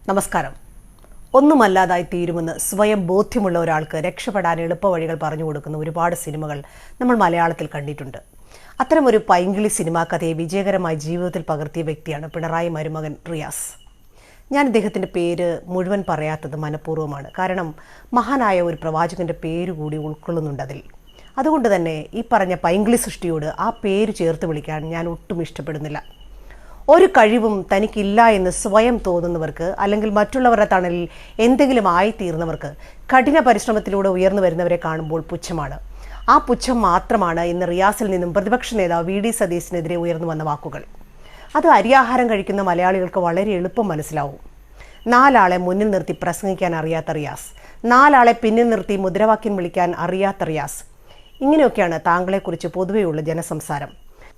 നമസ്കാരം. ഒന്നുമല്ലാതായി തീരുമെന്ന് സ്വയം ബോധ്യമുള്ള ഒരാൾക്ക് രക്ഷപ്പെടാൻ എളുപ്പവഴികൾ പറഞ്ഞു കൊടുക്കുന്ന ഒരുപാട് സിനിമകൾ നമ്മൾ മലയാളത്തിൽ കണ്ടിട്ടുണ്ട്. അത്തരമൊരു പൈങ്കിളി സിനിമാ കഥയെ വിജയകരമായി ജീവിതത്തിൽ പകർത്തിയ വ്യക്തിയാണ് പിണറായി മരുമകൻ റിയാസ്. ഞാൻ ഇദ്ദേഹത്തിൻ്റെ പേര് മുഴുവൻ പറയാത്തത് മനഃപൂർവ്വമാണ്. കാരണം മഹാനായ ഒരു പ്രവാചകൻ്റെ പേര് കൂടി ഉൾക്കൊള്ളുന്നുണ്ട് അതിൽ. അതുകൊണ്ട് തന്നെ ഈ പറഞ്ഞ പൈങ്കിളി സൃഷ്ടിയോട് ആ പേര് ചേർത്ത് വിളിക്കാൻ ഞാൻ ഒട്ടും ഇഷ്ടപ്പെടുന്നില്ല. ഒരു കഴിവും തനിക്കില്ല എന്ന് സ്വയം തോന്നുന്നവർക്ക്, അല്ലെങ്കിൽ മറ്റുള്ളവരുടെ തണലിൽ എന്തെങ്കിലും ആയിത്തീർന്നവർക്ക് കഠിന പരിശ്രമത്തിലൂടെ ഉയർന്നു വരുന്നവരെ കാണുമ്പോൾ പുച്ഛമാണ്. ആ പുച്ഛം മാത്രമാണ് ഇന്ന് റിയാസിൽ നിന്നും പ്രതിപക്ഷ നേതാവ് വി ഡി സതീശനെതിരെ ഉയർന്നു വന്ന വാക്കുകൾ. അത് അരിയാഹാരം കഴിക്കുന്ന മലയാളികൾക്ക് വളരെ എളുപ്പം മനസ്സിലാവും. 4 ആളെ മുന്നിൽ നിർത്തി പ്രസംഗിക്കാൻ അറിയാത്ത റിയാസ്, 4 ആളെ പിന്നിൽ നിർത്തി മുദ്രാവാക്യം വിളിക്കാൻ അറിയാത്ത റിയാസ്, ഇങ്ങനെയൊക്കെയാണ് താങ്കളെക്കുറിച്ച് പൊതുവെയുള്ള ജനസംസാരം.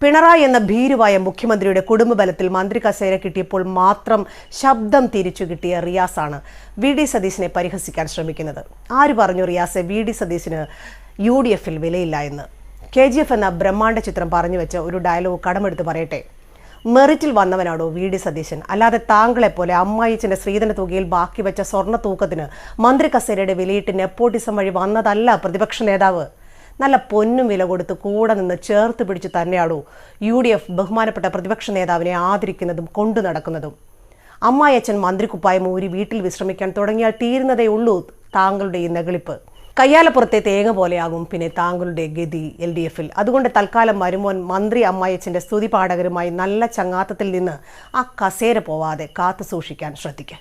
പിണറായി എന്ന ഭീരുവായ മുഖ്യമന്ത്രിയുടെ കുടുംബബലത്തിൽ മന്ത്രി കസേര കിട്ടിയപ്പോൾ മാത്രം ശബ്ദം തിരിച്ചു കിട്ടിയ റിയാസാണ് വി ഡി സതീശനെ പരിഹസിക്കാൻ ശ്രമിക്കുന്നത്. ആര് പറഞ്ഞു റിയാസെ വി ഡി സതീശന് UDF-ൽ വിലയില്ല എന്ന്? KGF എന്ന ബ്രഹ്മാണ്ഡ ചിത്രം പറഞ്ഞു വെച്ച ഒരു ഡയലോഗ് കടമെടുത്ത് പറയട്ടെ. മെറിറ്റിൽ വന്നവനാണോ വി ഡി സതീശൻ? അല്ലാതെ താങ്കളെപ്പോലെ അമ്മായിച്ചൻ്റെ സ്ത്രീധന തുകയിൽ ബാക്കി വെച്ച സ്വർണ്ണ തൂക്കത്തിന് മന്ത്രി കസേരയുടെ വിലയിട്ട് നെപ്പോട്ടിസം വഴി വന്നതല്ല പ്രതിപക്ഷ നേതാവ്. നല്ല പൊന്നും വില കൊടുത്ത് കൂടെ നിന്ന് ചേർത്ത് പിടിച്ച് തന്നെയാണോ UDF ബഹുമാനപ്പെട്ട പ്രതിപക്ഷ നേതാവിനെ ആദരിക്കുന്നതും കൊണ്ടു നടക്കുന്നതും? അമ്മായിയച്ഛൻ മന്ത്രിക്കുപ്പായം ഊരി വീട്ടിൽ വിശ്രമിക്കാൻ തുടങ്ങിയാൽ തീരുന്നതേ ഉള്ളൂ താങ്കളുടെ ഈ നെകളിപ്പ്. കയ്യാലപ്പുറത്തെ തേങ്ങ പോലെയാകും പിന്നെ താങ്കളുടെ ഗതി LDF-ൽ. അതുകൊണ്ട് തൽക്കാലം മരുമോൻ മന്ത്രി അമ്മായിയച്ഛൻ്റെ സ്തുതി പാഠകരുമായി നല്ല ചങ്ങാത്തത്തിൽ നിന്ന് ആ കസേര പോവാതെ കാത്തു സൂക്ഷിക്കാൻ ശ്രദ്ധിക്കുക.